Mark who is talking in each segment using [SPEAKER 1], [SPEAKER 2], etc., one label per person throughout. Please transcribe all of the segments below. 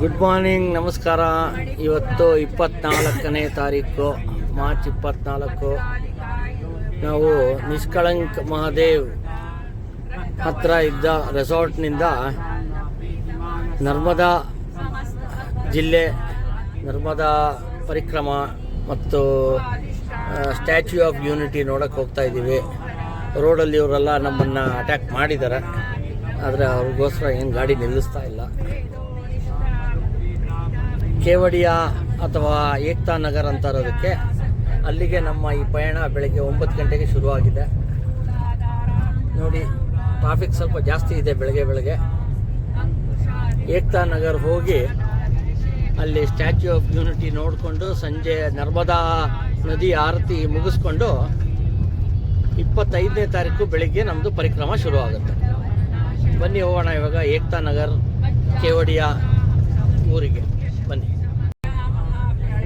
[SPEAKER 1] Good morning, ನಮಸ್ಕಾರ. ಇವತ್ತು 24ನೇ ತಾರೀಕು ಮಾರ್ಚ್ 24. ನಾವು ನಿಷ್ಕಳಂಕ್ ಮಹಾದೇವ್ ಹತ್ರ ಇದ್ದ ರೆಸಾರ್ಟ್ನಿಂದ ನರ್ಮದಾ ಜಿಲ್ಲೆ, ನರ್ಮದಾ ಪರಿಕ್ರಮ ಮತ್ತು ಸ್ಟ್ಯಾಚ್ಯೂ ಆಫ್ ಯೂನಿಟಿ ನೋಡೋಕ್ಕೆ ಹೋಗ್ತಾ ಇದ್ದೀವಿ. ರೋಡಲ್ಲಿ ಇವರೆಲ್ಲ ನಮ್ಮನ್ನು ಅಟ್ಯಾಕ್ ಮಾಡಿದ್ದಾರೆ, ಆದರೆ ಅವ್ರಿಗೋಸ್ಕರ ಏನು ಗಾಡಿ ನಿಲ್ಲಿಸ್ತಾ ಇಲ್ಲ. ಕೇವಡಿಯಾ ಅಥವಾ ಏಕ್ತಾ ನಗರ್ ಅಂತ ಇರೋದಕ್ಕೆ ಅಲ್ಲಿಗೆ ನಮ್ಮ ಈ ಪಯಣ ಬೆಳಗ್ಗೆ 9 ಗಂಟೆಗೆ ಶುರುವಾಗಿದೆ. ನೋಡಿ, ಟ್ರಾಫಿಕ್ ಸ್ವಲ್ಪ ಜಾಸ್ತಿ ಇದೆ ಬೆಳಗ್ಗೆ. ಏಕ್ತಾ ನಗರ್ ಹೋಗಿ ಅಲ್ಲಿ ಸ್ಟ್ಯಾಚ್ಯೂ ಆಫ್ ಯೂನಿಟಿ ನೋಡಿಕೊಂಡು ಸಂಜೆ ನರ್ಮದಾ ನದಿ ಆರತಿ ಮುಗಿಸ್ಕೊಂಡು 25ನೇ ತಾರೀಕು ಬೆಳಗ್ಗೆ ನಮ್ಮದು ಪರಿಕ್ರಮ ಶುರುವಾಗುತ್ತೆ. ಬನ್ನಿ ಹೋಗೋಣ ಇವಾಗ ಏಕ್ತಾ ನಗರ್ ಕೇವಡಿಯಾ ಊರಿಗೆ ಬನ್ನಿ.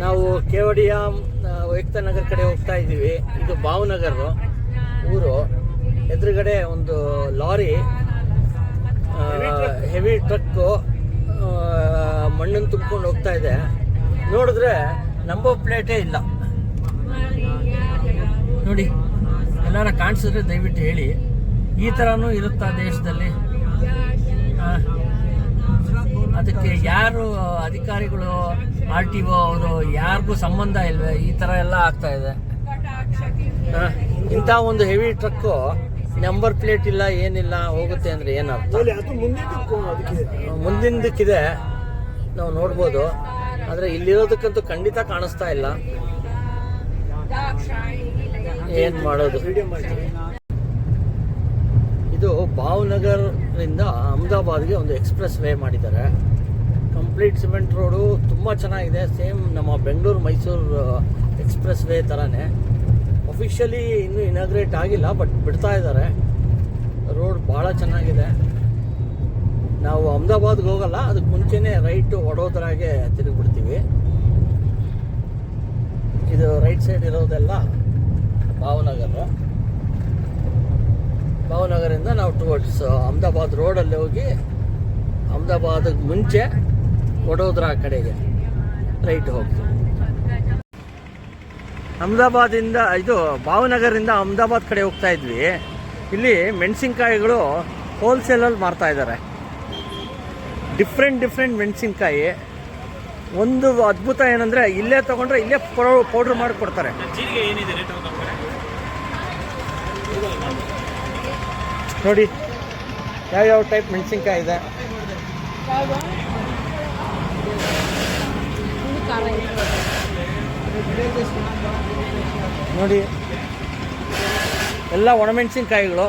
[SPEAKER 1] ನಾವು ಕೇವಡಿಯಾ ಏಕ್ತಾ ನಗರ್ ಕಡೆ ಹೋಗ್ತಾ ಇದ್ದೀವಿ. ಇದು ಭಾವನಗರ್ ಊರು. ಎದುರುಗಡೆ ಒಂದು ಲಾರಿ ಹೆವಿ ಟ್ರಕ್ಕು ಮಣ್ಣನ್ನು ತುಂಬಿಕೊಂಡು ಹೋಗ್ತಾ ಇದೆ. ನೋಡಿದ್ರೆ ನಂಬರ್ ಪ್ಲೇಟೇ ಇಲ್ಲ. ನೋಡಿ, ಎಲ್ಲಾರ ಕಾಣಿಸಿದ್ರೆ ದಯವಿಟ್ಟು ಹೇಳಿ, ಈ ಥರನೂ ಇರುತ್ತಾ ದೇಶದಲ್ಲಿ? ಅದಕ್ಕೆ ಯಾರು ಅಧಿಕಾರಿಗಳು, RTO ಅವರು ಯಾರಿಗೂ ಸಂಬಂಧ ಇಲ್ವೇ? ಈ ಥರ ಎಲ್ಲ ಆಗ್ತಾ ಇದೆ. ಇಂಥ ಒಂದು ಹೆವಿ ಟ್ರಕ್ಕು ನಂಬರ್ ಪ್ಲೇಟ್ ಇಲ್ಲ, ಏನಿಲ್ಲ, ಹೋಗುತ್ತೆ ಅಂದರೆ ಏನರ್ಥ? ಮುಂದಿನದಕ್ಕಿದೆ, ನಾವು ನೋಡ್ಬೋದು. ಆದರೆ ಇಲ್ಲಿರೋದಕ್ಕಂತೂ ಖಂಡಿತ ಕಾಣಿಸ್ತಾ ಇಲ್ಲ. ಏನು ಮಾಡೋದು? ಇದು ಭಾವನಗರದಿಂದ ಅಹಮದಾಬಾದ್ಗೆ ಒಂದು ಎಕ್ಸ್ಪ್ರೆಸ್ ವೇ ಮಾಡಿದ್ದಾರೆ. ಕಂಪ್ಲೀಟ್ ಸಿಮೆಂಟ್ ರೋಡು, ತುಂಬ ಚೆನ್ನಾಗಿದೆ. ಸೇಮ್ ನಮ್ಮ ಬೆಂಗಳೂರು ಮೈಸೂರು ಎಕ್ಸ್ಪ್ರೆಸ್ ವೇ ಥರನೇ. ಅಫಿಷಿಯಲಿ ಇನ್ನೂ ಇನಾಗ್ರೇಟ್ ಆಗಿಲ್ಲ, ಬಟ್ ಬಿಡ್ತಾ ಇದ್ದಾರೆ. ರೋಡ್ ಭಾಳ ಚೆನ್ನಾಗಿದೆ. ನಾವು ಅಹಮದಾಬಾದ್ಗೆ ಹೋಗಲ್ಲ, ಅದಕ್ಕೆ ಮುಂಚೆನೇ ರೈಟು ವಡೋದರಾಗೆ ತಿರುಗಿಬಿಡ್ತೀವಿ. ಇದು ರೈಟ್ ಸೈಡ್ ಇರೋದೆಲ್ಲ ಭಾವನಗರಿಂದ ನಾವು ಟುವರ್ಡ್ಸ್ ಅಹಮದಾಬಾದ್ ರೋಡಲ್ಲಿ ಹೋಗಿ ಅಹಮದಾಬಾದ್ಗೆ ಮುಂಚೆ ವಡೋದರಾ ಕಡೆಗೆ ರೈಟ್ ಹೋಗ್ತೀವಿ. ಅಹಮದಾಬಾದಿಂದ ಇದು ಭಾವನಗರಿಂದ ಅಹಮದಾಬಾದ್ ಕಡೆ ಹೋಗ್ತಾ ಇದ್ವಿ. ಇಲ್ಲಿ ಮೆಣಸಿನ್ಕಾಯಿಗಳು ಹೋಲ್ಸೇಲಲ್ಲಿ ಮಾರ್ತಾ ಇದ್ದಾರೆ. ಡಿಫ್ರೆಂಟ್ ಮೆಣಸಿನ್ಕಾಯಿ. ಒಂದು ಅದ್ಭುತ ಏನಂದರೆ, ಇಲ್ಲೇ ತೊಗೊಂಡ್ರೆ ಇಲ್ಲೇ ಪೌಡ್ರ್ ಮಾಡಿ ಕೊಡ್ತಾರೆ. ನೋಡಿ ಯಾವ್ಯಾವ ಟೈಪ್ ಮೆಣಸಿನ್ಕಾಯಿ ಇದೆ. ನೋಡಿ, ಎಲ್ಲ ಒಣಮೆಣಸಿನ್ಕಾಯಿಗಳು.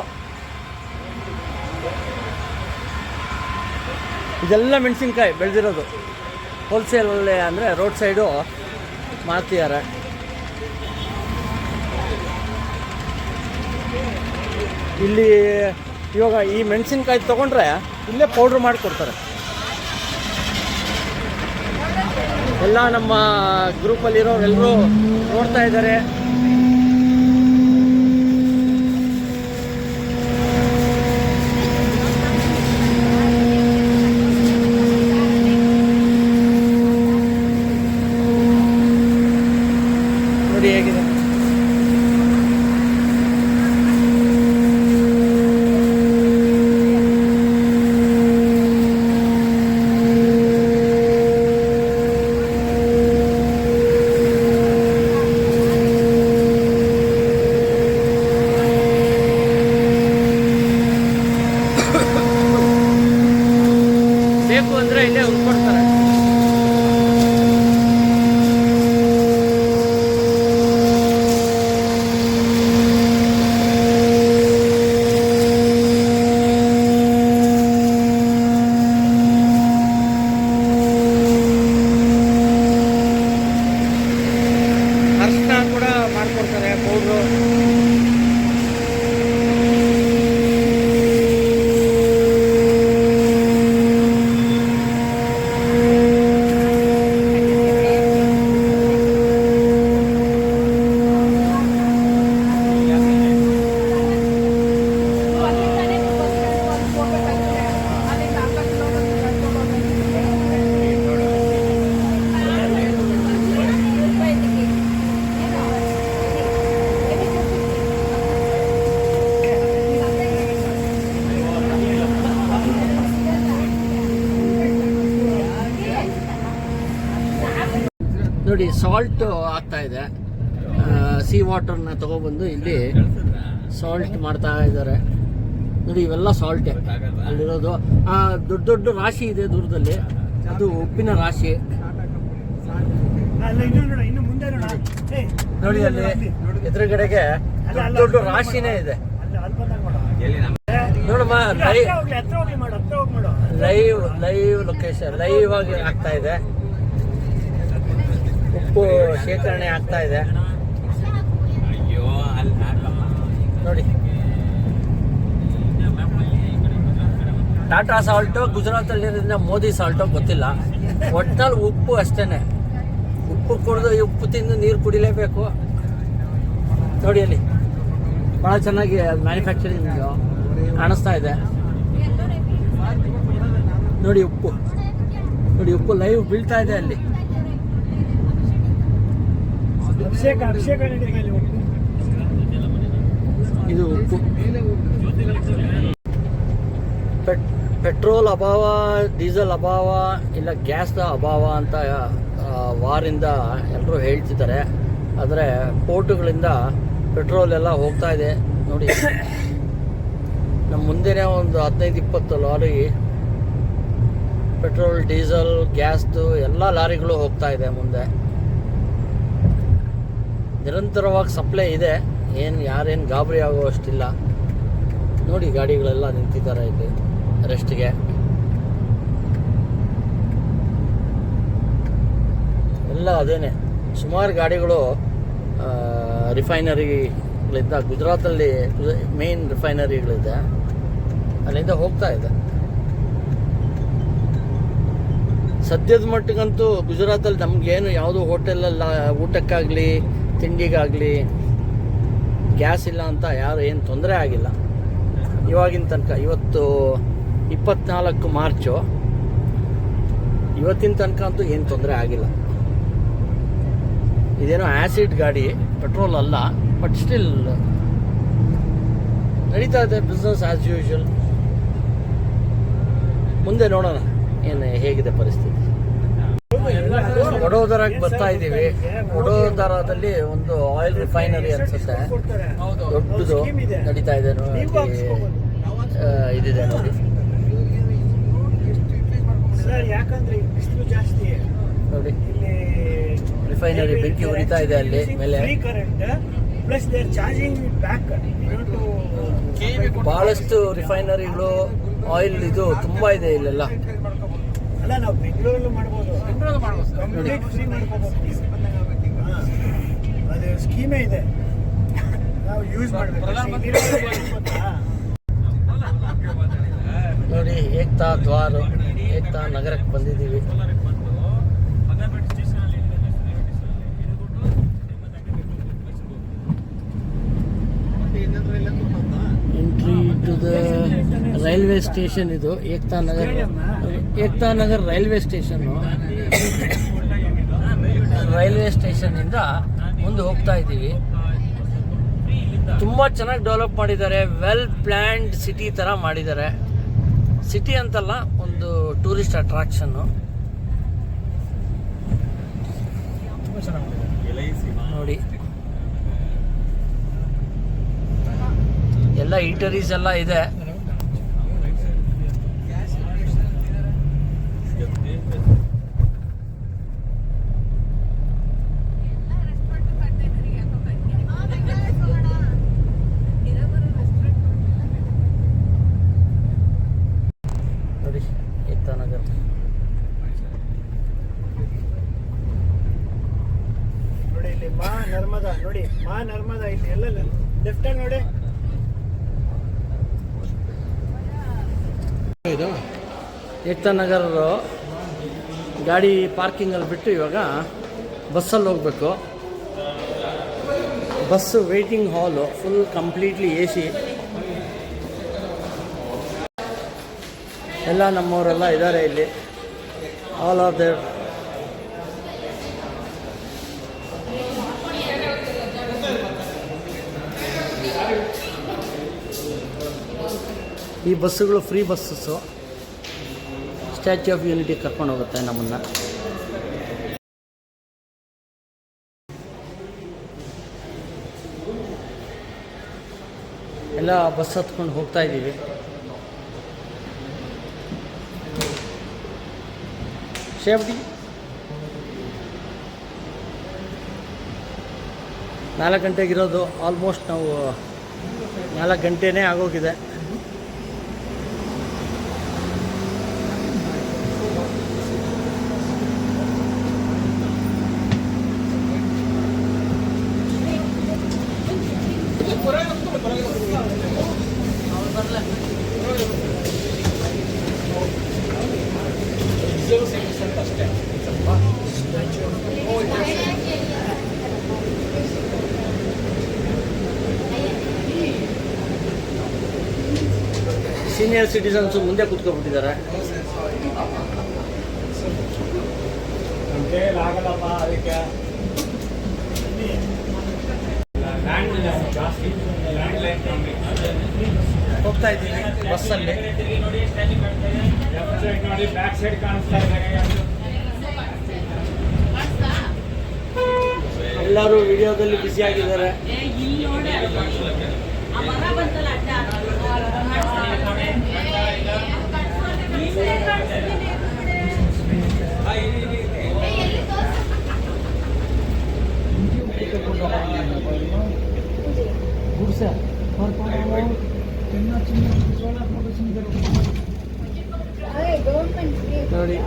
[SPEAKER 1] ಇದೆಲ್ಲ ಮೆಣಸಿನ್ಕಾಯಿ ಬೆಳೆದಿರೋದು ಹೋಲ್ಸೇಲಲ್ಲೇ, ಅಂದರೆ ರೋಡ್ ಸೈಡು ಮಾರ್ತಿದ್ದಾರೆ. ಇಲ್ಲಿ ಇವಾಗ ಈ ಮೆಣಸಿನ್ಕಾಯಿ ತೊಗೊಂಡ್ರೆ ಇಲ್ಲೇ ಪೌಡ್ರ್ ಮಾಡಿ ಕೊಡ್ತಾರೆ. ಎಲ್ಲ ನಮ್ಮ ಗ್ರೂಪಲ್ಲಿರೋರೆಲ್ಲರೂ ನೋಡ್ತಾ ಇದ್ದಾರೆ. ನೋಡಿ ಹೇಗಿದೆ. ಬೇಕು ಅಂದರೆ ಇಲ್ಲೇ ಉಳ್ಕೊಡ್ತಾರೆ. ಅರ್ಶಿನ ಕೂಡ ಮಾಡಿಕೊಡ್ತಾರೆ, ಪೌಡ್ರು. ನೋಡಿ ಸಾಲ್ಟ್ ಆಗ್ತಾ ಇದೆ. ಸೀ ವಾಟರ್ನ ತಗೊಬಂದು ಇಲ್ಲಿ ಸಾಲ್ಟ್ ಮಾಡ್ತಾ ಇದ್ದಾರೆ. ನೋಡಿ ಇವೆಲ್ಲ ಸಾಲ್ಟೇ ಅಲ್ಲಿರೋದು. ದೊಡ್ಡ ದೊಡ್ಡ ರಾಶಿ ಇದೆ ದೂರದಲ್ಲಿ, ಅದು ಉಪ್ಪಿನ ರಾಶಿ. ನೋಡಿ ಅಲ್ಲಿ ಎದುರುಗಡೆಗೆ ದೊಡ್ಡ ದೊಡ್ಡ ರಾಶಿನೇ ಇದೆ. ನೋಡಮ್ಮ, ಲೈವ್ ಲೊಕೇಶನ್ ಲೈವ್ ಆಗಿ ಆಗ್ತಾ ಇದೆ. ಉಪ್ಪು ಶೇಖರಣೆ ಆಗ್ತಾ ಇದೆ ನೋಡಿ. ಟಾಟಾ ಸಾಲ್ಟು ಗುಜರಾತಲ್ಲಿರೋದ್ರಿಂದ ಮೋದಿ ಸಾಲ್ಟು ಗೊತ್ತಿಲ್ಲ. ಒಟ್ಟಿನಲ್ಲಿ ಉಪ್ಪು ಅಷ್ಟೇನೆ. ಉಪ್ಪು ಕುಡಿದು ಉಪ್ಪು ತಿಂದು ನೀರು ಕುಡಿಲೇಬೇಕು. ನೋಡಿ ಅಲ್ಲಿ ಭಾಳ ಚೆನ್ನಾಗಿ ಮ್ಯಾನುಫ್ಯಾಕ್ಚರಿಂಗ್ ಕಾಣಿಸ್ತಾ ಇದೆ. ನೋಡಿ ಉಪ್ಪು, ನೋಡಿ ಉಪ್ಪು ಲೈವ್ ಬೀಳ್ತಾ ಇದೆ ಅಲ್ಲಿ. ಇದು ಉಪ್ಪು. ಪೆಟ್ರೋಲ್ ಅಭಾವ, ಡೀಸೆಲ್ ಅಭಾವ, ಇಲ್ಲ ಗ್ಯಾಸ್ದ ಅಭಾವ ಅಂತ ವಾರಿಂದ ಎಲ್ಲರೂ ಹೇಳ್ತಿದ್ದಾರೆ. ಆದರೆ ಪೋರ್ಟುಗಳಿಂದ ಪೆಟ್ರೋಲ್ ಎಲ್ಲ ಹೋಗ್ತಾ ಇದೆ ನೋಡಿ. ನಮ್ಮ ಮುಂದೆನೇ ಒಂದು 15-20 ಲಾರಿ ಪೆಟ್ರೋಲ್, ಡೀಸೆಲ್, ಗ್ಯಾಸ್ದು ಎಲ್ಲ ಲಾರಿಗಳು ಹೋಗ್ತಾ ಇದೆ ಮುಂದೆ. ನಿರಂತರವಾಗಿ ಸಪ್ಲೈ ಇದೆ. ಯಾರೇನು ಗಾಬರಿ ಆಗುವಷ್ಟಿಲ್ಲ. ನೋಡಿ ಗಾಡಿಗಳೆಲ್ಲ ನಿಂತಿದ್ದಾರೆ ಇಲ್ಲಿ ರೆಸ್ಟ್ಗೆ. ಎಲ್ಲ ಅದೇನೆ, ಸುಮಾರು ಗಾಡಿಗಳು ರಿಫೈನರಿಗಳಿಂದ, ಗುಜರಾತಲ್ಲಿ ಮೇನ್ ರಿಫೈನರಿಗಳಿದೆ, ಅಲ್ಲಿಂದ ಹೋಗ್ತಾ ಇದೆ. ಸದ್ಯದ ಮಟ್ಟಿಗಂತೂ ಗುಜರಾತಲ್ಲಿ ನಮಗೇನು ಯಾವುದೋ ಹೋಟೆಲಲ್ಲ ಊಟಕ್ಕಾಗಲಿ ತಿಂಡಿಗಾಗಲಿ ಗ್ಯಾಸ್ ಇಲ್ಲ ಅಂತ ಯಾರು ಏನು ತೊಂದರೆ ಆಗಿಲ್ಲ ಇವಾಗಿನ ತನಕ. ಇವತ್ತು 24 ಮಾರ್ಚು, ಇವತ್ತಿನ ತನಕ ಅಂತೂ ಏನು ತೊಂದರೆ ಆಗಿಲ್ಲ. ಇದೇನೋ ಆ್ಯಸಿಡ್ ಗಾಡಿ, ಪೆಟ್ರೋಲ್ ಅಲ್ಲ, ಬಟ್ ಸ್ಟಿಲ್ ನಡೀತಾ ಇದೆ ಬಿಸ್ನೆಸ್ ಆ್ಯಸ್ ಯೂಶುವಲ್. ಮುಂದೆ ನೋಡೋಣ ಹೇಗಿದೆ ಪರಿಸ್ಥಿತಿ. ವಡೋದರಾಗೆ ಬರ್ತಾ ಇದ್ದೀವಿ. ವಡೋದರಾದಲ್ಲಿ ಒಂದು ಆಯಿಲ್ ರಿಫೈನರಿ ಅನ್ಸುತ್ತೆ, ದೊಡ್ಡದು ನಡೀತಾ ಇದೆ. ಇದಿದೆ ನೋಡಿ. ನೋಡಿ ರಿಫೈನರಿ ಬೆಂಕಿ ಉರಿತಾ ಇದೆ ಅಲ್ಲಿ ಮೇಲೆ. ಬಹಳಷ್ಟು ರಿಫೈನರಿಗಳು, ಆಯಿಲ್ ಇದು ತುಂಬಾ ಇದೆ ಇಲ್ಲೆಲ್ಲ.
[SPEAKER 2] ನಾವು ಬೆಂಗಳೂರಲ್ಲೂ ಮಾಡ್ಬೋದು, ಅದು ಸ್ಕೀಮೇ ಇದೆ, ನಾವು ಯೂಸ್ ಮಾಡಬೇಕು.
[SPEAKER 1] ನೋಡಿ ಏಕ್ತಾ ದ್ವಾರ, ಏಕ್ತಾ ನಗರಕ್ಕೆ ಬಂದಿದ್ದೀವಿ. Entry to the railway station. ಇದು Ekta Nagar railway station. Railway ಸ್ಟೇಷನ್ನಿಂದ ಮುಂದೆ ಹೋಗ್ತಾ ಇದ್ದೀವಿ. ತುಂಬ ಚೆನ್ನಾಗಿ ಡೆವಲಪ್ ಮಾಡಿದ್ದಾರೆ. ವೆಲ್ ಪ್ಲ್ಯಾನ್ಡ್ ಸಿಟಿ ಥರ ಮಾಡಿದ್ದಾರೆ. ಸಿಟಿ ಅಂತಲ್ಲ, ಒಂದು ಟೂರಿಸ್ಟ್ ಅಟ್ರಾಕ್ಷನ್ನು. ನೋಡಿ ಎಲ್ಲ ಈಟರೀಸ್ ಎಲ್ಲ ಇದೆ. ನೋಡಿ ಏಕ್ತಾ ನಗರ್.
[SPEAKER 2] ನೋಡಿ ಇಲ್ಲಿ ಮಾ ನರ್ಮದಾ, ನೋಡಿ ಮಾ ನರ್ಮದಾ ಇಲ್ಲಿ ಎಲ್ಲ ಲೆಫ್ಟ್ ನೋಡಿ.
[SPEAKER 1] ಇದು ಏಕ್ತಾ ನಗರ್ ಗಾಡಿ ಪಾರ್ಕಿಂಗಲ್ಲಿ ಬಿಟ್ಟು ಇವಾಗ ಬಸ್ಸಲ್ಲಿ ಹೋಗಬೇಕು. Bus waiting hall full completely AC. ಎಲ್ಲ ನಮ್ಮವರೆಲ್ಲ ಇದ್ದಾರೆ ಇಲ್ಲಿ. All are there. ಈ ಬಸ್ಸುಗಳು free buses. Statue of Unity ಕರ್ಕೊಂಡು ಹೋಗುತ್ತೆ ನಮ್ಮನ್ನು. ಎಲ್ಲ ಬಸ್ ಹತ್ಕೊಂಡು ಹೋಗ್ತಾ ಇದ್ದೀವಿ. ಸೇಫ್ಟಿ 4 ಗಂಟೆಗಿರೋದು, ಆಲ್ಮೋಸ್ಟ್ ನಾವು 4 ಗಂಟೆನೇ ಆಗೋಗಿದೆ. ಸೀನಿಯರ್ ಸಿಟಿಸನ್ಸು ಮುಂದೆ ಕೂತ್ಕೊಂಡ್ಬಿಟ್ಟಿದ್ದಾರೆ. ಹೋಗ್ತಾ ಇದ್ದೀವಿ ಬಸ್ಸಲ್ಲಿ. ಎಲ್ಲರೂ ವಿಡಿಯೋದಲ್ಲಿ ಬ್ಯುಸಿ ಆಗಿದ್ದಾರೆ. ನೋಡಿ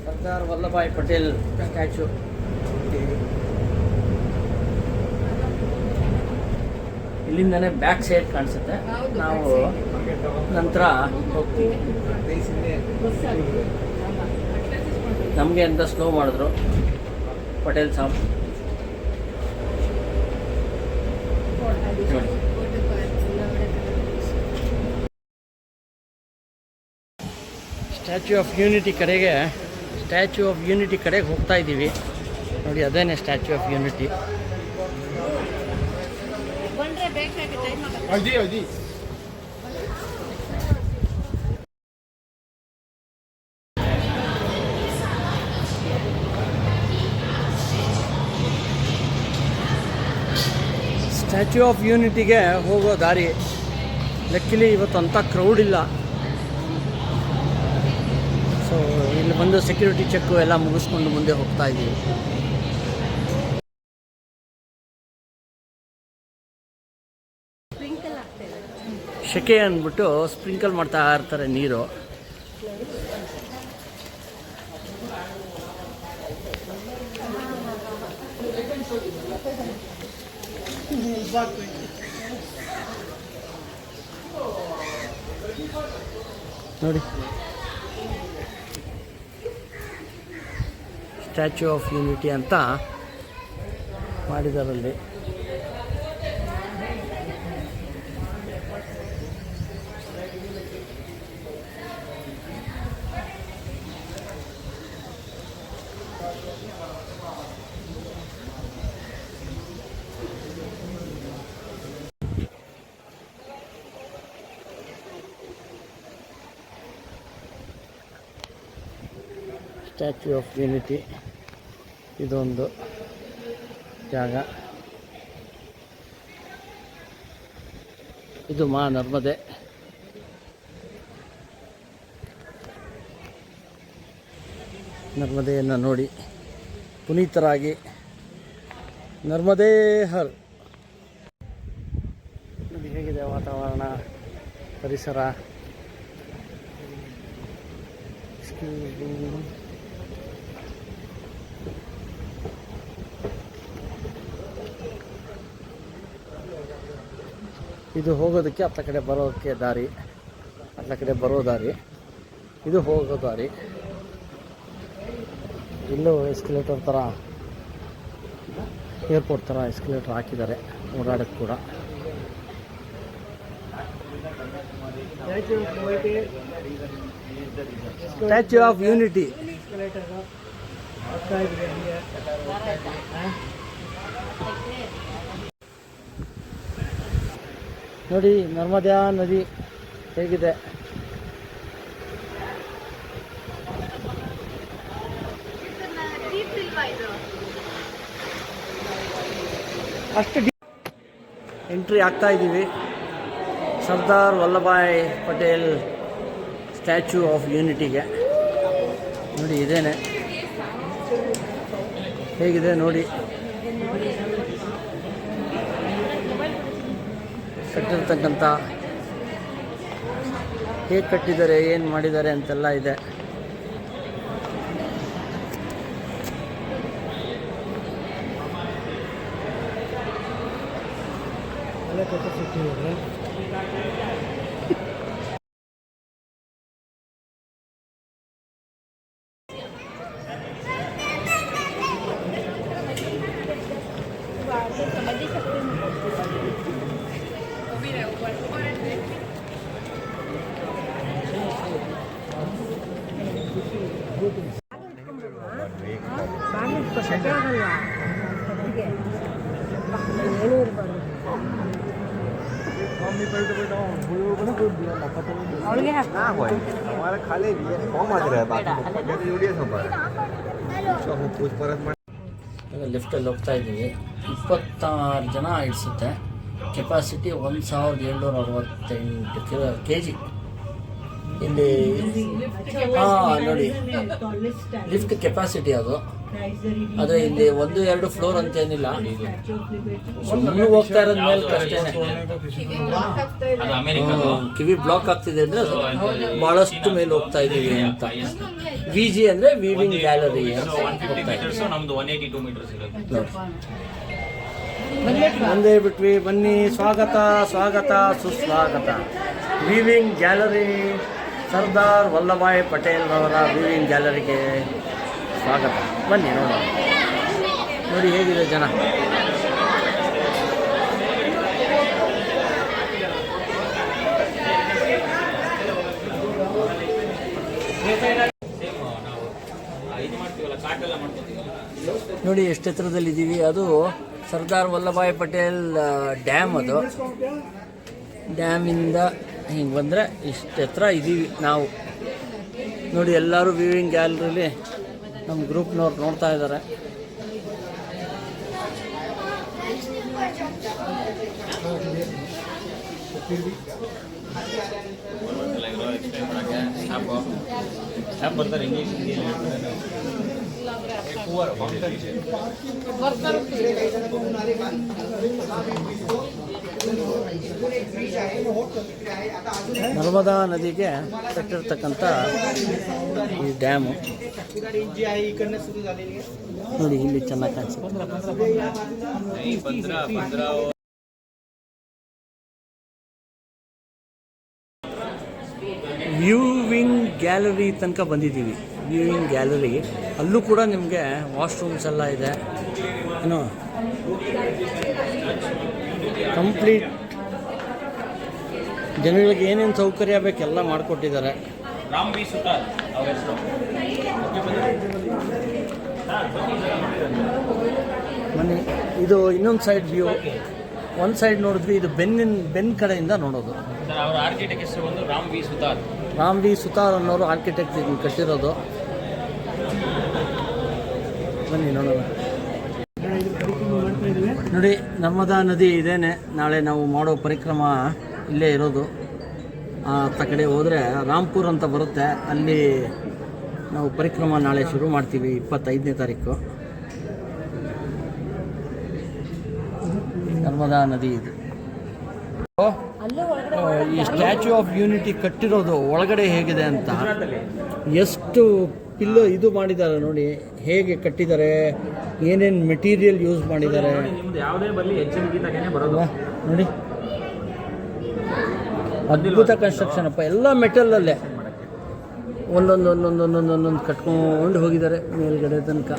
[SPEAKER 1] ಸರ್ದಾರ್ ವಲ್ಲಭಾಯ್ ಪಟೇಲ್ ಸ್ಟ್ಯಾಚು. ಇಲ್ಲಿಂದನೇ ಬ್ಯಾಕ್ ಸೈಡ್ ಕಾಣಿಸುತ್ತೆ. ನಾವು ನಂತರ ಹೋಗ್ತೀವಿ. ನಮಗೆ ಅಂತ ಸ್ಲೋ ಮಾಡಿದ್ರು Patel Sahab. Statue of Unity ಕಡೆಗೆ ಹೋಗ್ತಾ ಇದ್ದೀವಿ. ನೋಡಿ ಅದೇನೇ Statue of Unity. Statue of ಯೂನಿಟಿಗೆ ಹೋಗೋ ದಾರಿ. ಲಕ್ಕಿಲಿ ಇವತ್ತು ಅಂಥ ಕ್ರೌಡ್ ಇಲ್ಲ. ಸೊ ಇಲ್ಲಿ ಬಂದು ಸೆಕ್ಯೂರಿಟಿ ಚೆಕ್ಕು ಎಲ್ಲ ಮುಗಿಸ್ಕೊಂಡು ಮುಂದೆ ಹೋಗ್ತಾ ಇದ್ದೀವಿ. ಶೆಕೆ ಅಂದ್ಬಿಟ್ಟು ಸ್ಪ್ರಿಂಕಲ್ ಮಾಡ್ತಾ ಇರ್ತಾರೆ ನೀರು. ನೋಡಿ ಸ್ಟ್ಯಾಚ್ಯೂ ಆಫ್ ಯೂನಿಟಿ ಅಂತ ಮಾಡಿದಾರಲ್ಲಿ. ಸ್ಟ್ಯಾಚ್ಯೂ ಆಫ್ ಯೂನಿಟಿ ಇದೊಂದು ಜಾಗ. ಇದು ಮಾ ನರ್ಮದೆ. ನರ್ಮದೆಯನ್ನು ನೋಡಿ ಪುನೀತರಾಗಿ ನರ್ಮದೇ ಹರ್. ನೋಡಿ ಹೇಗಿದೆ ವಾತಾವರಣ, ಪರಿಸರ. ಇದು ಹೋಗೋದಕ್ಕೆ ಹತ್ತ ಕಡೆ ಬರೋಕ್ಕೆ ದಾರಿ, ಹತ್ತ ಕಡೆ ಬರೋ ದಾರಿ, ಇದು ಹೋಗೋ ದಾರಿ. ಇಲ್ಲೂ ಎಸ್ಕಲೇಟರ್ ಥರ, ಏರ್ಪೋರ್ಟ್ ಥರ ಎಸ್ಕಲೇಟರ್ ಹಾಕಿದ್ದಾರೆ ಓಡಾಡೋಕ್ಕೆ ಕೂಡ. Statue of unity. ನೋಡಿ ನರ್ಮದಾ ನದಿ ಹೇಗಿದೆ. ಅಷ್ಟು ಎಂಟ್ರಿ ಆಗ್ತಾ ಇದ್ದೀವಿ ಸರ್ದಾರ್ ವಲ್ಲಭಾಯ್ ಪಟೇಲ್ ಸ್ಟ್ಯಾಚ್ಯೂ ಆಫ್ ಯೂನಿಟಿಗೆ. ನೋಡಿ ಇದೇನೆ, ಹೇಗಿದೆ ನೋಡಿ. ಕಟ್ಟಿರ್ತಕ್ಕಂಥ ಹೇಗೆ ಕಟ್ಟಿದ್ದಾರೆ, ಏನು ಮಾಡಿದ್ದಾರೆ ಅಂತೆಲ್ಲ ಇದೆ. ಲಿಫ್ಟಲ್ಲಿ ಹೋಗ್ತಾ ಇದ್ದೀವಿ. 26 ಜನ ಇಡಿಸುತ್ತೆ. Capacity 1768 kg. ಇಲ್ಲಿ ನೋಡಿ ಲಿಫ್ಟ್ ಕೆಪಾಸಿಟಿ ಅದು. ಆದರೆ ಇಲ್ಲಿ 1-2 ಫ್ಲೋರ್ ಅಂತೇನಿಲ್ಲ, ಸುಮ್ಮನೆ ಹೋಗ್ತಾ ಇರೋದ್ ಮೇಲೆ ಅಷ್ಟೇನೆ. ಕಿವಿ ಬ್ಲಾಕ್ ಆಗ್ತಿದೆ ಅಂದರೆ ಭಾಳಷ್ಟು ಮೇಲೆ ಹೋಗ್ತಾ ಇದ್ದೀವಿ ಅಂತ. VG ಅಂದರೆ ವೀವಿಂಗ್ ಗ್ಯಾಲರಿ ಅಂತ ಹೋಗ್ತಾ ಇದ್ದೀವಿ. ಒಂದೇ ಬಿಟ್ವಿ, ಬನ್ನಿ. ಸ್ವಾಗತ ಸ್ವಾಗತ ಸುಸ್ವಾಗತ. ವೀವಿಂಗ್ ಗ್ಯಾಲರಿ, ಸರ್ದಾರ್ ವಲ್ಲಭಾಯ್ ಪಟೇಲ್ ಅವರ ವೀವಿಂಗ್ ಗ್ಯಾಲರಿಗೆ ಸ್ವಾಗತ. ಬನ್ನಿ ನೋಡೋಣ. ನೋಡಿ ಹೇಗಿದೆ ಜನ. ನೋಡಿ ಎಷ್ಟು ಎತ್ತರದಲ್ಲಿದ್ದೀವಿ. ಅದು ಸರ್ದಾರ್ ವಲ್ಲಭಾಯ್ ಪಟೇಲ್ ಡ್ಯಾಮ್. ಅದು ಡ್ಯಾಮಿಂದ ಹಿಂಗೆ ಬಂದರೆ ಇಷ್ಟು ಎತ್ತರ ಇದ್ದೀವಿ ನಾವು. ನೋಡಿ ಎಲ್ಲರೂ ವ್ಯೂವಿಂಗ್ ಗ್ಯಾಲರಿಲಿ ನಮ್ಮ ಗ್ರೂಪ್ನವ್ರು ನೋಡ್ತಾ ಇದ್ದಾರೆ. ನರ್ಮದಾ ನದಿಗೆ ಕಟ್ಟಿರ್ತಕ್ಕಂಥ ಈ ಡ್ಯಾಮು ನೋಡಿ, ಇಲ್ಲಿ ಚೆನ್ನಾಗಿ ಕಾಣಿಸುತ್ತೆ. ವ್ಯೂವಿಂಗ್ ಗ್ಯಾಲರಿ ತನಕ ಬಂದಿದ್ದೀವಿ. ವ್ಯೂವಿಂಗ್ ಗ್ಯಾಲರಿ ಅಲ್ಲೂ ಕೂಡ ನಿಮಗೆ ವಾಶ್ರೂಮ್ಸ್ ಎಲ್ಲ ಇದೆ. ಏನೋ ಕಂಪ್ಲೀಟ್ ಜನಗಳಿಗೆ ಏನೇನು ಸೌಕರ್ಯ ಬೇಕೆಲ್ಲ ಮಾಡಿಕೊಟ್ಟಿದ್ದಾರೆ. ಬನ್ನಿ, ಇದು ಇನ್ನೊಂದು ಸೈಡ್ ವ್ಯೂ. ಒಂದು ಸೈಡ್ ನೋಡಿದ್ವಿ, ಇದು ಬೆನ್ ಕಡೆಯಿಂದ ನೋಡೋದು. ರಾಮ್ ವಿ ಸುತಾರ್ ಅನ್ನೋರು ಆರ್ಕಿಟೆಕ್ಟ್ ಇದನ್ನು ಕಟ್ಟಿರೋದು. ಬನ್ನಿ ನೋಡೋಣ. ನೋಡಿ ನರ್ಮದಾ ನದಿ ಇದೇನೆ. ನಾಳೆ ನಾವು ಮಾಡೋ ಪರಿಕ್ರಮ ಇಲ್ಲೇ ಇರೋದು. ಆ ಕಡೆ ಹೋದರೆ ರಾಂಪುರ್ ಅಂತ ಬರುತ್ತೆ, ಅಲ್ಲಿ ನಾವು ಪರಿಕ್ರಮ ನಾಳೆ ಶುರು ಮಾಡ್ತೀವಿ 25ನೇ ತಾರೀಕು. ನರ್ಮದಾ ನದಿ ಇದು. ಈ ಸ್ಟ್ಯಾಚ್ಯೂ ಆಫ್ ಯೂನಿಟಿ ಕಟ್ಟಿರೋದು ಒಳಗಡೆ ಹೇಗಿದೆ ಅಂತ, ಎಷ್ಟು ಪಿಲ್ಲು ಇದು ಮಾಡಿದ್ದಾರೆ ನೋಡಿ, ಹೇಗೆ ಕಟ್ಟಿದ್ದಾರೆ, ಏನೇನು ಮೆಟೀರಿಯಲ್ ಯೂಸ್ ಮಾಡಿದ್ದಾರೆ ನೋಡಿ. ಅದ್ಭುತ ಕನ್ಸ್ಟ್ರಕ್ಷನ್ ಅಪ್ಪ. ಎಲ್ಲ ಮೆಟಲಲ್ಲೇ ಒಂದೊಂದು ಕಟ್ಕೊಂಡು ಹೋಗಿದ್ದಾರೆ ಮೇಲ್ಗಡೆ ತನಕ.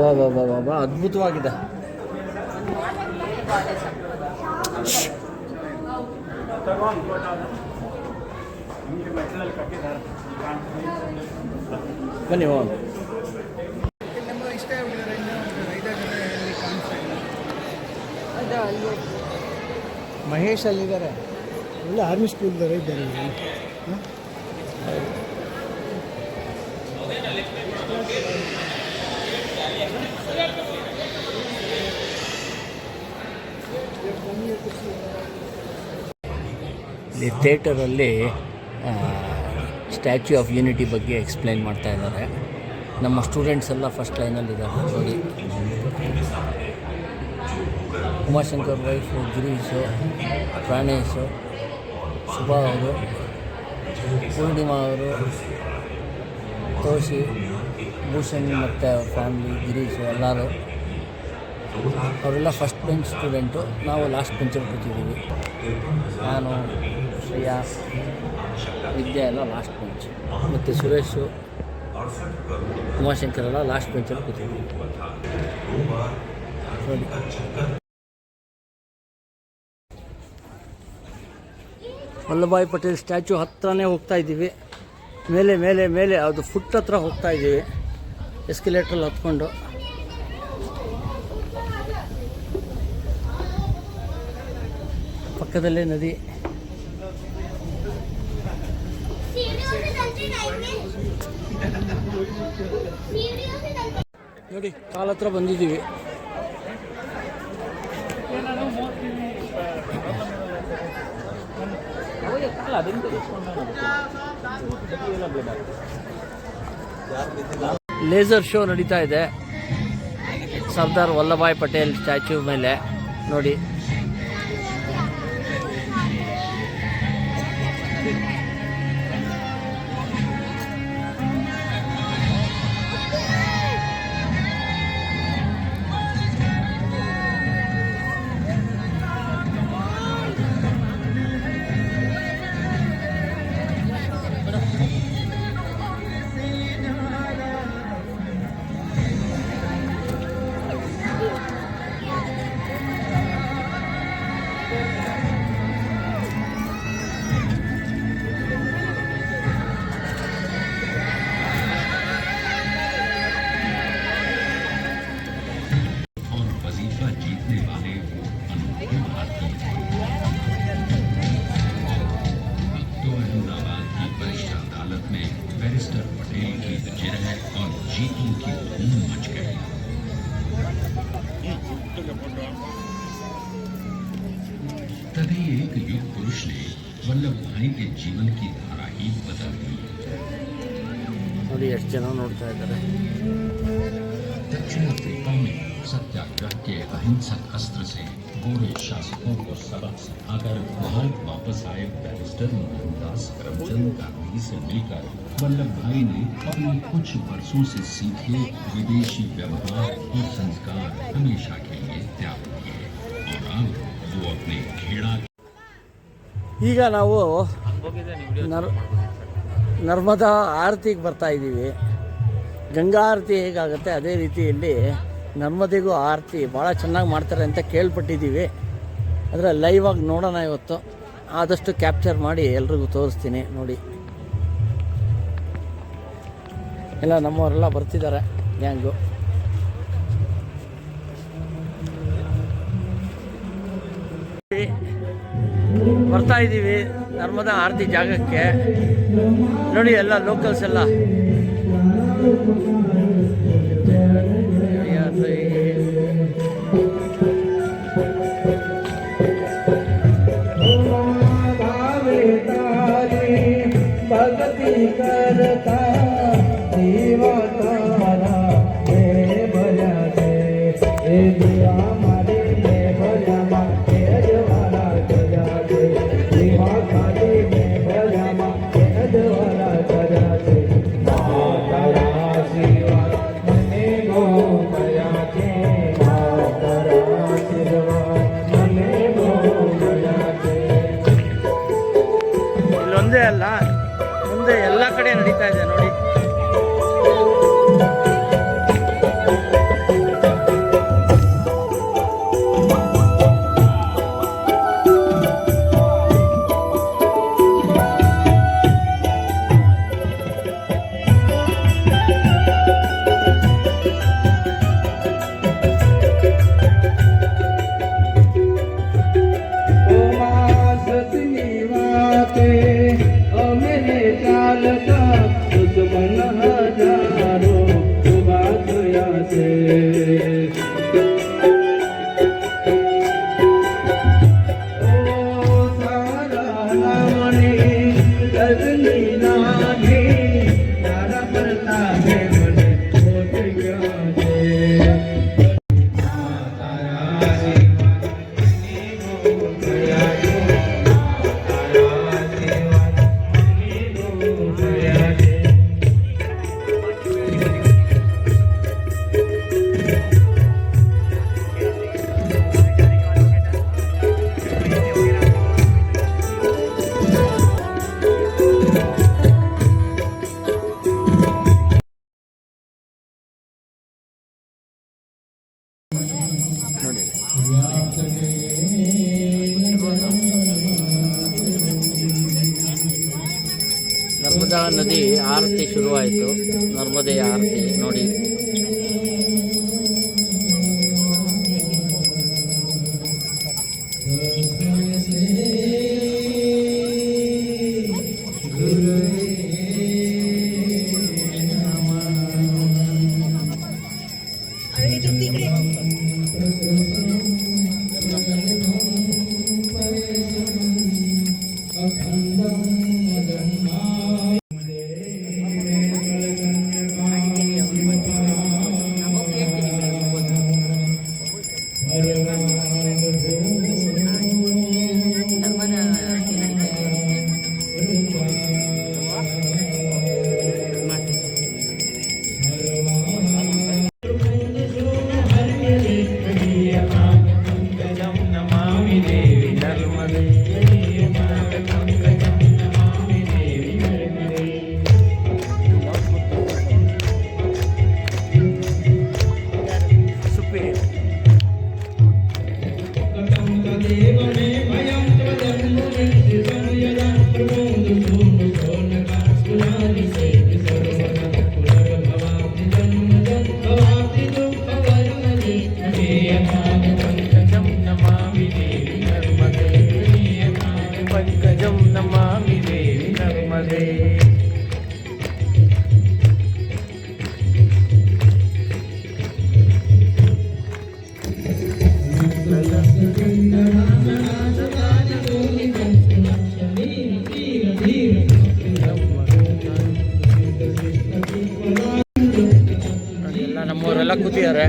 [SPEAKER 1] ವಾ ವಾ ವಾ ವಾ ವಾ, ಅದ್ಭುತವಾಗಿದೆ. ಬನ್ನಿ ಹೋಗೋಣ.
[SPEAKER 2] ಮಹೇಶ್ ಅಲ್ಲಿದ್ದಾರೆ, ಒಳ್ಳೆ ಆರ್ಮಿ ಸ್ಕೂಲ್ದವರು ಇದ್ದಾರೆ.
[SPEAKER 1] ಇಲ್ಲಿ ಥಿಯೇಟರಲ್ಲಿ ಸ್ಟ್ಯಾಚ್ಯೂ ಆಫ್ ಯೂನಿಟಿ ಬಗ್ಗೆ ಎಕ್ಸ್ಪ್ಲೈನ್ ಮಾಡ್ತಾ ಇದ್ದಾರೆ. ನಮ್ಮ ಸ್ಟೂಡೆಂಟ್ಸ್ ಎಲ್ಲ ಫಸ್ಟ್ ಲೈನಲ್ಲಿದ್ದಾರೆ ನೋಡಿ. ಉಮಾಶಂಕರ್ ವೈಫು ಗಿರೀಶು, ಪ್ರಾಣೇಶು, ಶುಭಾ ಅವರು, ಪೂರ್ಣಿಮಾ ಅವರು, ತೋಷಿ, ಭೂಷಣ್ ಮತ್ತು ಅವ್ರ ಫ್ಯಾಮ್ಲಿ, ಗಿರೀಶು ಎಲ್ಲರೂ ಅವರೆಲ್ಲ ಫಸ್ಟ್ ಬೆಂಚ್ ಸ್ಟೂಡೆಂಟು. ನಾವು ಲಾಸ್ಟ್ ಬೆಂಚಲ್ಲಿ ಕೂತಿದ್ದೀವಿ. ನಾನು, ಶ್ರೇಯಾ, ವಿದ್ಯಾ ಎಲ್ಲ ಲಾಸ್ಟ್ ಬೆಂಚ್, ಮತ್ತು ಸುರೇಶು, ಉಮಾಶಂಕರ್ ಎಲ್ಲ ಲಾಸ್ಟ್ ಬೆಂಚಲ್ಲಿ ಕೂತಿದ್ದೀವಿ ನೋಡಿ. ವಲ್ಲಭಾಯ್ ಪಟೇಲ್ ಸ್ಟ್ಯಾಚ್ಯೂ ಹತ್ರನೇ ಹೋಗ್ತಾ ಇದ್ದೀವಿ. ಮೇಲೆ ಮೇಲೆ ಮೇಲೆ ಅದು ಫುಟ್ ಹತ್ರ ಹೋಗ್ತಾ ಇದ್ದೀವಿ ಎಸ್ಕಲೇಟ್ರಲ್ಲಿ ಹತ್ಕೊಂಡು. ಪಕ್ಕದಲ್ಲೇ ನದಿ. ನೋಡಿ ಕಾಲ ಹತ್ರ ಬಂದಿದ್ದೀವಿ. ಲೇಸರ್ ಶೋ ನಡೀತಾ ಇದೆ ಸರ್ದಾರ್ ವಲ್ಲಭಾಯ್ ಪಟೇಲ್ ಸ್ಟ್ಯಾಚ್ಯೂ ಮೇಲೆ ನೋಡಿ.
[SPEAKER 3] तभी एक युग पुरुष ने वल्लभ भाई के जीवन की धारा ही बदल दी।
[SPEAKER 1] ನೋಡಿ ಎಷ್ಟು ಜನ ನೋಡ್ತಾ ಇದ್ದಾರೆ.
[SPEAKER 3] दक्षिण अफ्रीका में सत्याग्रह के अहिंसक अस्त्र से गोरे शासकों को सबक सिखाकर भारत वापस आए बैरिस्टर मोहनदास करमचंद गांधी से मिलकर वल्लभ भाई ने अपने कुछ वर्षों से सीखे विदेशी व्यवहार और संस्कार हमेशा के लिए त्याग दिए और अब वो अपने खेड़ा.
[SPEAKER 1] ಈಗ ನಾವು ನರ್ಮದಾ ಆರತಿಗೆ ಬರ್ತಾ ಇದ್ದೀವಿ. ಗಂಗಾ ಆರತಿ ಹೇಗಾಗುತ್ತೆ ಅದೇ ರೀತಿಯಲ್ಲಿ ನರ್ಮದೆಗೂ ಆರತಿ ಭಾಳ ಚೆನ್ನಾಗಿ ಮಾಡ್ತಾರೆ ಅಂತ ಕೇಳ್ಪಟ್ಟಿದ್ದೀವಿ. ಆದರೆ ಲೈವ್ ಆಗಿ ನೋಡೋಣ ಇವತ್ತು. ಆದಷ್ಟು ಕ್ಯಾಪ್ಚರ್ ಮಾಡಿ ಎಲ್ರಿಗೂ ತೋರಿಸ್ತೀನಿ ನೋಡಿ. ಎಲ್ಲ ನಮ್ಮವರೆಲ್ಲ ಬರ್ತಿದ್ದಾರೆ ಗ್ಯಾಂಗು. ಬರ್ತಾ ಇದ್ದೀವಿ ನರ್ಮದಾ ಆರತಿ ಜಾಗಕ್ಕೆ ನೋಡಿ. ಎಲ್ಲ ಲೋಕಲ್ಸ್ ಎಲ್ಲ
[SPEAKER 4] भक्ति करता देवा तारा हे भला हे देवा मारे हे भला मा हे जवाला जया दे देवा खाली हे भला मा हे जवाला जया दे माता शिवा
[SPEAKER 1] ನರ್ಮದಾ ನದಿ ಆರತಿ ಶುರುವಾಯಿತು. ನರ್ಮದೆಯ ಆರತಿ ನೋಡಿ. पंकजं नमामि देवी नर्मदे. ಎಲ್ಲ ನಮ್ಮವರೆಲ್ಲ ಕೂತಿದ್ದಾರೆ.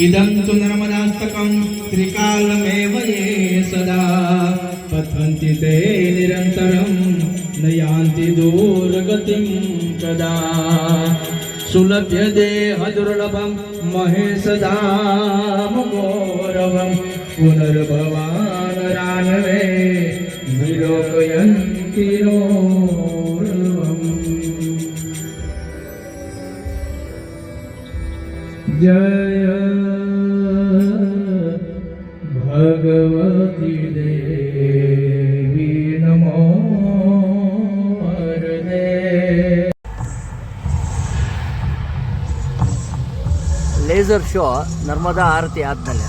[SPEAKER 4] इदं तु नर्मदास्तकं त्रिकालमेव ये सदा पठन्ति ते निरन्तरं न यान्ति दूरगतिं कदा. सुलभ्य देहदुर्लभं महेशदामगौरवं पुनर्भवानरानवे विलोकयन्ति नोर्वम्. जय भगवती देवी नमो वरदे.
[SPEAKER 1] ಲೇಸರ್ ಶೋ ನರ್ಮದಾ ಆರತಿ ಆದಮೇಲೆ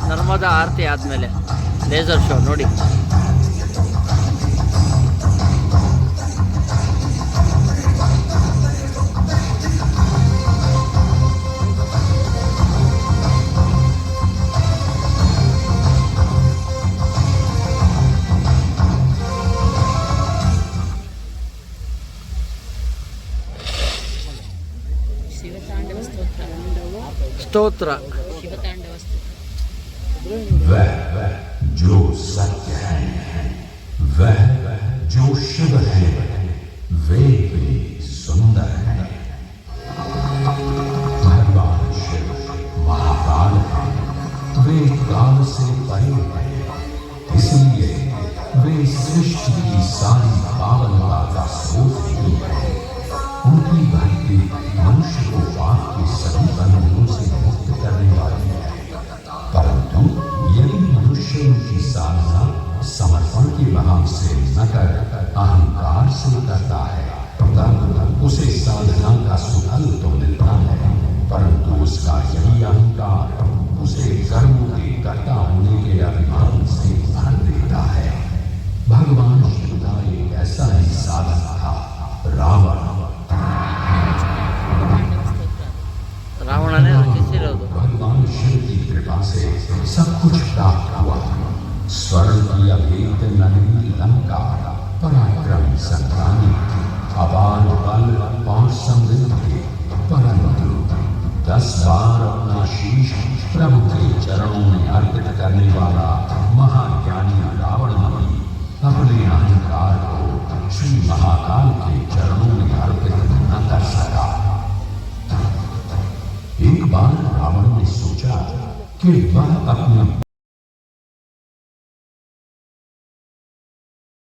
[SPEAKER 1] ನರ್ಮದಾ ಆರತಿ ಆದಮೇಲೆ ಲೇಸರ್ ಶೋ ನೋಡಿ. ಸ್ತೋತ್ರ.
[SPEAKER 3] वह जो सत्य है, वह जो शिव है, वे भी सुंदर है. भगवान शिव महाकाल है, वे काल से परे है, इसलिए वे सृष्टि की सारी पावनता का स्रोत ही है. उनकी भक्ति मनुष्य को पाप के सभी बंधनों से मुक्त करने वाली है. परंतु यदि मनुष्य उनकी साधना समर्पण के भाव से न कर अहंकार से करता है, तब उसे साधना का सुफल तो मिलता है, परंतु उसका यही अहंकार उसे कर्मों के कर्ता होने के अभिमान से भर देता है. भगवान शिव का एक ऐसा ही साधन था, रावण.
[SPEAKER 1] ರಾವಣನೇ ರಚಿಸಿರೋದು.
[SPEAKER 3] भगवान शिव की कृपा से सब कुछ प्राप्त हुआ. स्वर्ण की अभेद्य नगरी लंका पराक्रमी संग्रामी, अपार बल और समृद्धि, परंतु 10 बार अपना शीश प्रभु के चरणों में अर्पित करने वाला महाज्ञानी रावण भी अपने अहंकार को श्री महाकाल के चरणों में अर्पित न कर सका. एक बार रावण ने सोचा कि वह अपने